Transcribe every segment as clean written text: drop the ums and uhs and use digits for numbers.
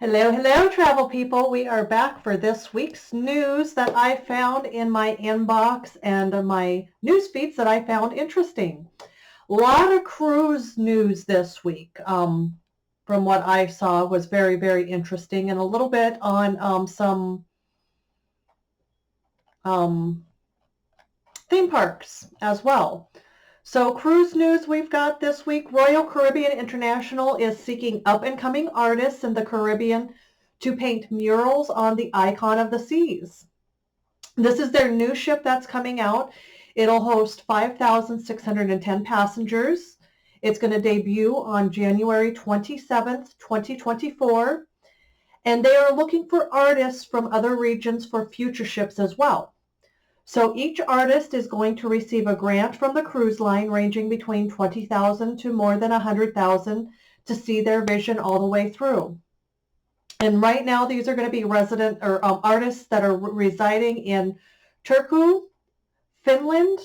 Hello, hello, travel people. We are back for this week's news that I found in my inbox and my news feeds that I found interesting. A lot of cruise news this week, from what I saw, was very, very interesting, and a little bit on some um, theme parks as well. So cruise news we've got this week. Royal Caribbean International is seeking up-and-coming artists in the Caribbean to paint murals on the icon of the seas. This is their new ship that's coming out. It'll host 5,610 passengers. It's going to debut on January 27th, 2024. And they are looking for artists from other regions for future ships as well. So each artist is going to receive a grant from the cruise line ranging between 20,000 to more than 100,000 to see their vision all the way through. And right now, these are going to be resident or artists that are residing in Turku, Finland,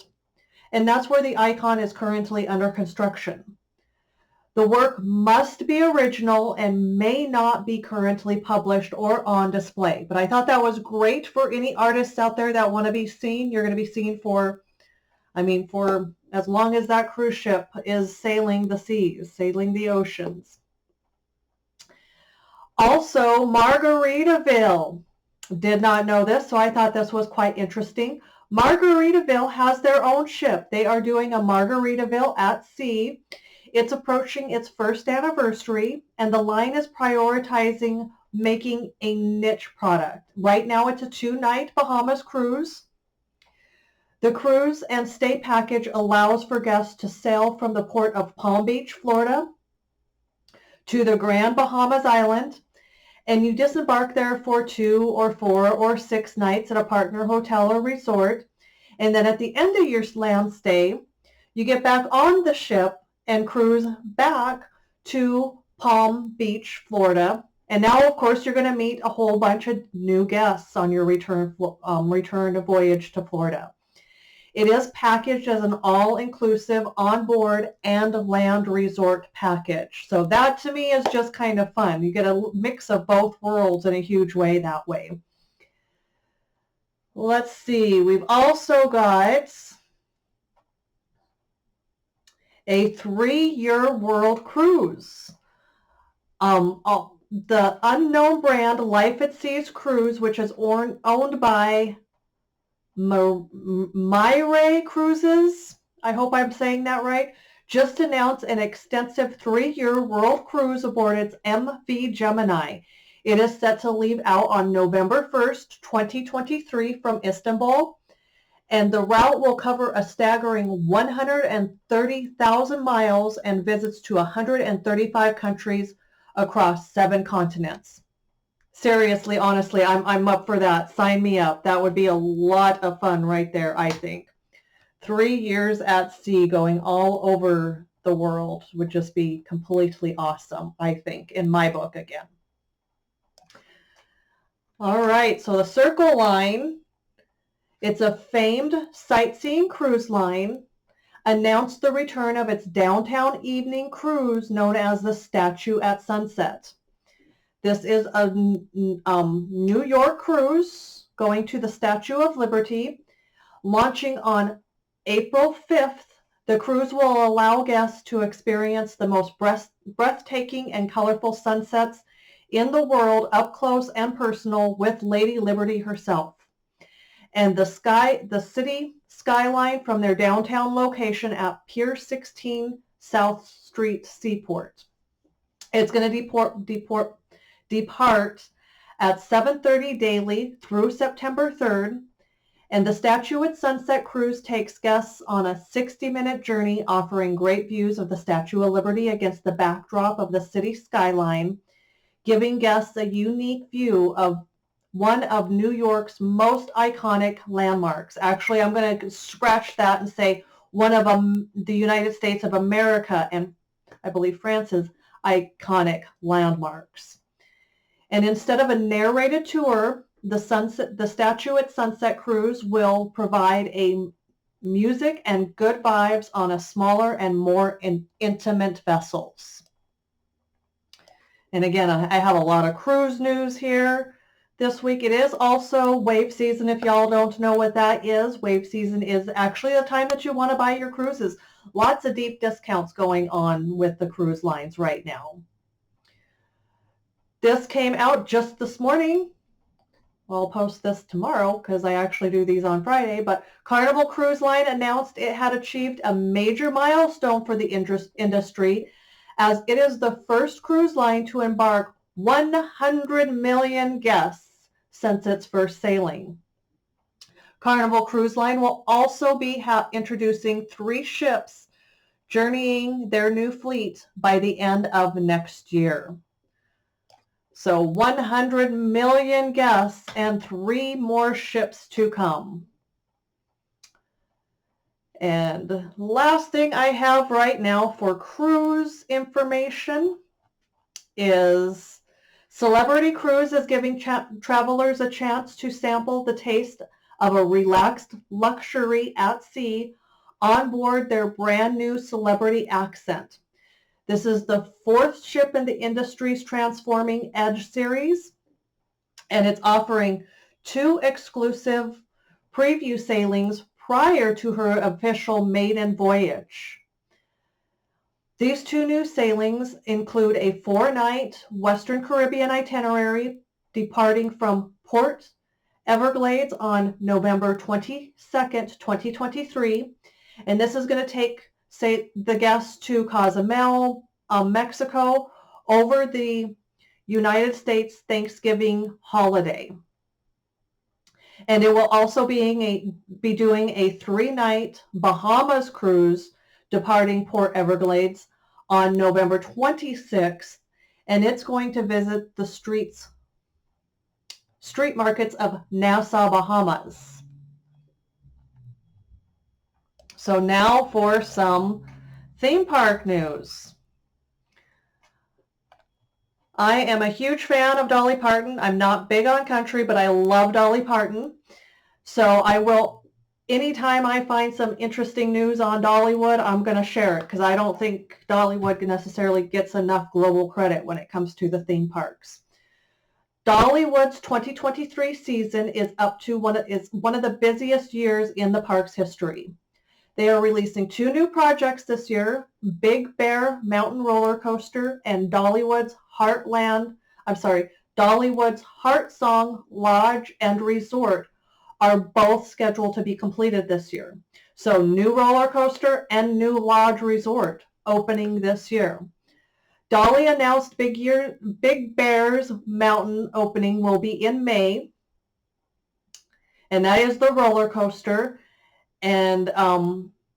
and that's where the icon is currently under construction. The work must be original and may not be currently published or on display. But I thought that was great for any artists out there that want to be seen. You're going to be seen for as long as that cruise ship is sailing the seas, sailing the oceans. Also, Margaritaville. Did not know this, so I thought this was quite interesting. Margaritaville has their own ship. They are doing a Margaritaville at sea. It's approaching its first anniversary, and the line is prioritizing making a niche product. Right now, it's a 2-night Bahamas cruise. The cruise and stay package allows for guests to sail from the port of Palm Beach, Florida, to the Grand Bahamas Island, and you disembark there for 2 or 4 or 6 nights at a partner hotel or resort. And then at the end of your land stay, you get back on the ship and cruise back to Palm Beach, Florida. And now, of course, you're going to meet a whole bunch of new guests on your return voyage to Florida. It is packaged as an all-inclusive onboard and land resort package. So that to me is just kind of fun. You get a mix of both worlds in a huge way that way. Let's see. We've also got a 3-year world cruise. The unknown brand Life at Seas Cruise, which is owned by Myray Cruises, I hope I'm saying that right, just announced an extensive 3-year world cruise aboard its MV Gemini. It is set to leave out on November 1st, 2023 from Istanbul, and the route will cover a staggering 130,000 miles and visits to 135 countries across 7 continents. Seriously, honestly, I'm up for that. Sign me up. That would be a lot of fun right there, I think. 3 years at sea going all over the world would just be completely awesome, I think, in my book again. All right, so the Circle Line, it's a famed sightseeing cruise line, announced the return of its downtown evening cruise known as the Statue at Sunset. This is a New York cruise going to the Statue of Liberty. Launching on April 5th, the cruise will allow guests to experience the most breathtaking and colorful sunsets in the world up close and personal with Lady Liberty herself. And the city skyline from their downtown location at Pier 16 South Street Seaport. It's going to depart at 7:30 daily through September 3rd, and the Statue at Sunset cruise takes guests on a 60-minute journey offering great views of the Statue of Liberty against the backdrop of the city skyline, giving guests a unique view of one of New York's most iconic landmarks. Actually, I'm going to scratch that and say one of the United States of America and I believe France's iconic landmarks. And instead of a narrated tour, the Statue at Sunset cruise will provide a music and good vibes on a smaller and more intimate vessels. And again, I have a lot of cruise news here this week. It is also wave season. If y'all don't know what that is, wave season is actually the time that you want to buy your cruises. Lots of deep discounts going on with the cruise lines right now. This came out just this morning. I'll post this tomorrow because I actually do these on Friday, but Carnival Cruise Line announced it had achieved a major milestone for the industry, as it is the first cruise line to embark 100 million guests since its first sailing. Carnival Cruise Line will also be introducing 3 ships journeying their new fleet by the end of next year. So 100 million guests and 3 more ships to come. And last thing I have right now for cruise information is Celebrity Cruise is giving travelers a chance to sample the taste of a relaxed luxury at sea on board their brand new Celebrity Accent. This is the 4th ship in the industry's Transforming Edge series, and it's offering 2 exclusive preview sailings prior to her official maiden voyage. These 2 new sailings include a 4-night Western Caribbean itinerary departing from Port Everglades on November 22nd, 2023, and this is going to take the guests to Cozumel, Mexico, over the United States Thanksgiving holiday. And it will also be doing a 3-night Bahamas cruise departing Port Everglades on November 26th, and it's going to visit the street markets of Nassau, Bahamas. So now for some theme park news. I am a huge fan of Dolly Parton. I'm not big on country, but I love Dolly Parton. So I will, anytime I find some interesting news on Dollywood, I'm going to share it because I don't think Dollywood necessarily gets enough global credit when it comes to the theme parks. Dollywood's 2023 season is up to one of the busiest years in the park's history. They are releasing 2 new projects this year, Big Bear Mountain Roller Coaster and Dollywood's Heart Song Lodge and Resort are both scheduled to be completed this year. So new roller coaster and new lodge resort opening this year. Dolly announced Big Bear's Mountain opening will be in May, and that is the roller coaster. And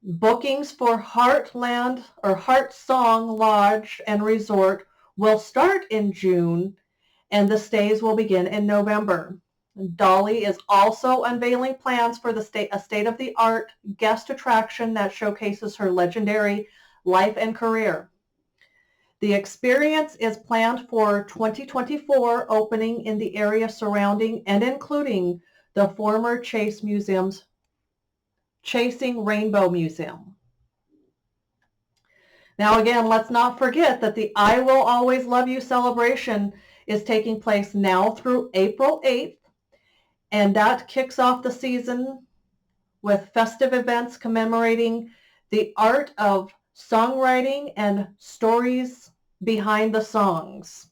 bookings for Heartland or Heart Song Lodge and Resort will start in June, and the stays will begin in November. Dolly is also unveiling plans for a state-of-the-art guest attraction that showcases her legendary life and career. The experience is planned for 2024, opening in the area surrounding and including the former Chase Museum's Chasing Rainbow Museum. Now again, let's not forget that the I Will Always Love You celebration is taking place now through April 8th, and that kicks off the season with festive events commemorating the art of songwriting and stories behind the songs.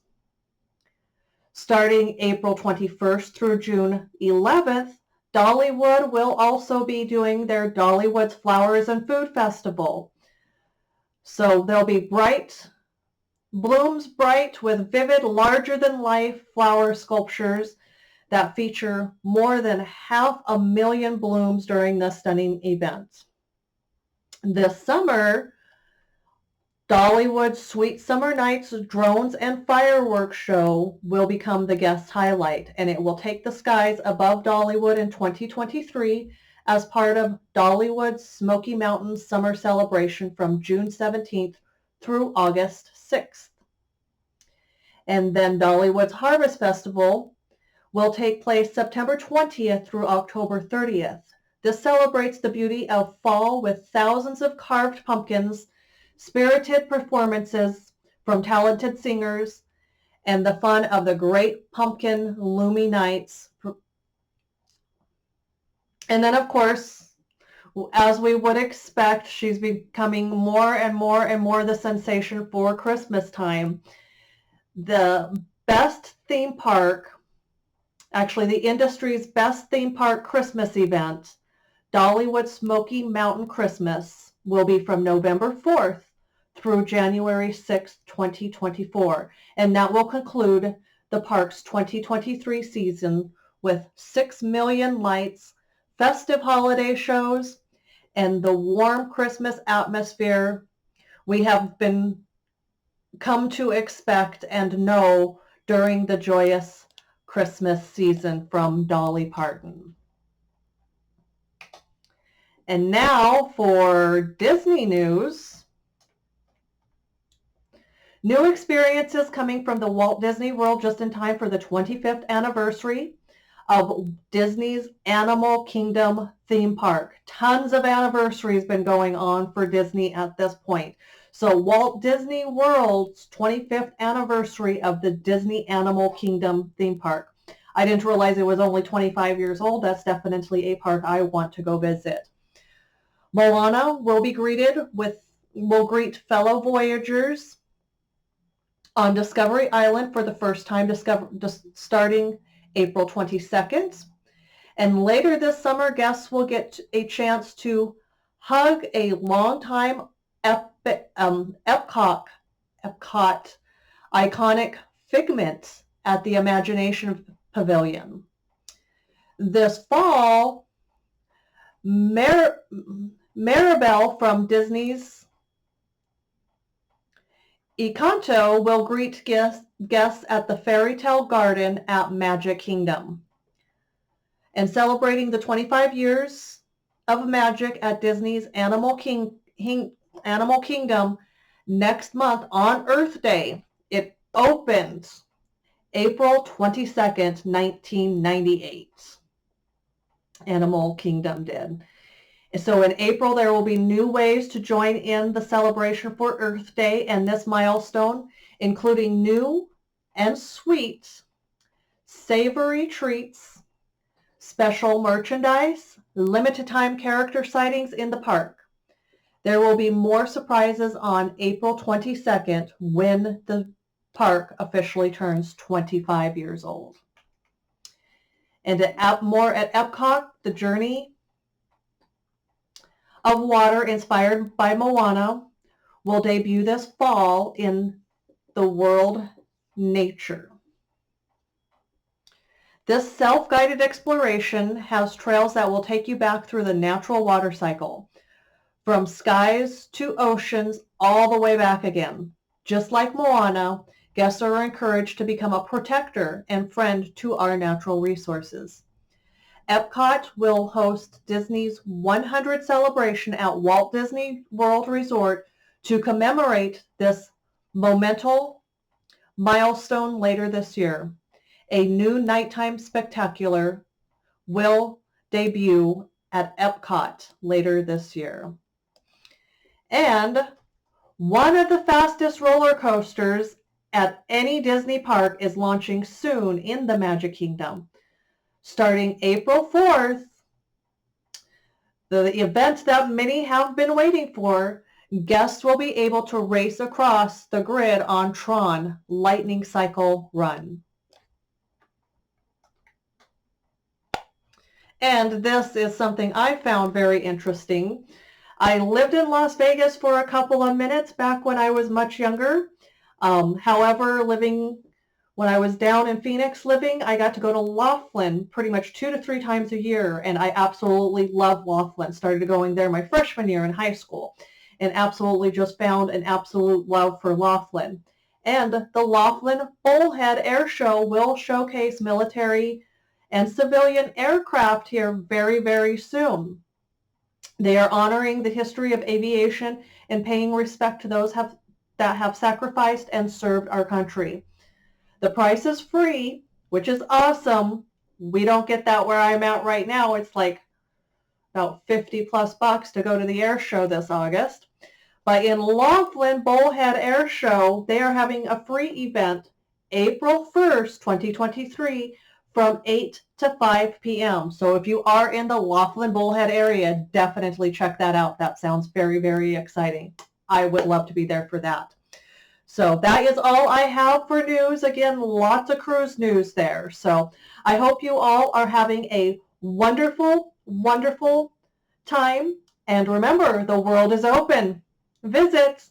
Starting April 21st through June 11th, Dollywood will also be doing their Dollywood's Flowers and Food Festival. So there'll be blooms bright with vivid, larger-than-life flower sculptures that feature more than 500,000 blooms during the stunning event. This summer, Dollywood's Sweet Summer Nights drones and fireworks show will become the guest highlight, and it will take the skies above Dollywood in 2023 as part of Dollywood's Smoky Mountains Summer Celebration from June 17th through August 6th. And then Dollywood's Harvest Festival will take place September 20th through October 30th. This celebrates the beauty of fall with thousands of carved pumpkins, spirited performances from talented singers, and the fun of the Great Pumpkin Lumi Nights. And then, of course, as we would expect, she's becoming more and more and more the sensation for Christmas time. The best theme park, actually the industry's best theme park Christmas event, Dollywood Smoky Mountain Christmas, will be from November 4th through January 6th, 2024. And that will conclude the park's 2023 season with 6 million lights, festive holiday shows, and the warm Christmas atmosphere we have come to expect and know during the joyous Christmas season from Dolly Parton. And now for Disney news. New experiences coming from the Walt Disney World just in time for the 25th anniversary of Disney's Animal Kingdom theme park. Tons of anniversaries been going on for Disney at this point. So Walt Disney World's 25th anniversary of the Disney Animal Kingdom theme park. I didn't realize it was only 25 years old. That's definitely a park I want to go visit. Moana will greet fellow Voyagers on Discovery Island for the first time, starting April 22nd. And later this summer, guests will get a chance to hug a longtime Epcot iconic Figment at the Imagination Pavilion. This fall, Maribel from Disney's Encanto will greet guests at the Fairy Tale Garden at Magic Kingdom. And celebrating the 25 years of magic at Disney's Animal Kingdom next month on Earth Day. It opened April 22nd, 1998. Animal Kingdom did. So in April, there will be new ways to join in the celebration for Earth Day and this milestone, including new and sweet savory treats, special merchandise, limited time character sightings in the park. There will be more surprises on April 22nd when the park officially turns 25 years old. And more at Epcot, the Journey of Water inspired by Moana will debut this fall in the World Nature. This self-guided exploration has trails that will take you back through the natural water cycle, from skies to oceans, all the way back again. Just like Moana, guests are encouraged to become a protector and friend to our natural resources. Epcot will host Disney's 100th celebration at Walt Disney World Resort to commemorate this monumental milestone later this year. A new nighttime spectacular will debut at Epcot later this year. And one of the fastest roller coasters at any Disney park is launching soon in the Magic Kingdom. Starting April 4th, the event that many have been waiting for, guests will be able to race across the grid on Tron Lightning Cycle Run. And this is something I found very interesting. I lived in Las Vegas for a couple of minutes back when I was much younger. However, when I was down in Phoenix living, I got to go to Laughlin pretty much 2 to 3 times a year, and I absolutely love Laughlin. Started going there my freshman year in high school, and absolutely just found an absolute love for Laughlin. And the Laughlin Bullhead Air Show will showcase military and civilian aircraft here very, very soon. They are honoring the history of aviation and paying respect to those that have sacrificed and served our country. The price is free, which is awesome. We don't get that where I'm at right now. It's like about $50+ to go to the air show this August. But in Laughlin Bullhead Air Show, they are having a free event April 1st, 2023, from 8 to 5 p.m. So if you are in the Laughlin Bullhead area, definitely check that out. That sounds very, very exciting. I would love to be there for that. So that is all I have for news. Again, lots of cruise news there. So I hope you all are having a wonderful, wonderful time. And remember, the world is open. Visit.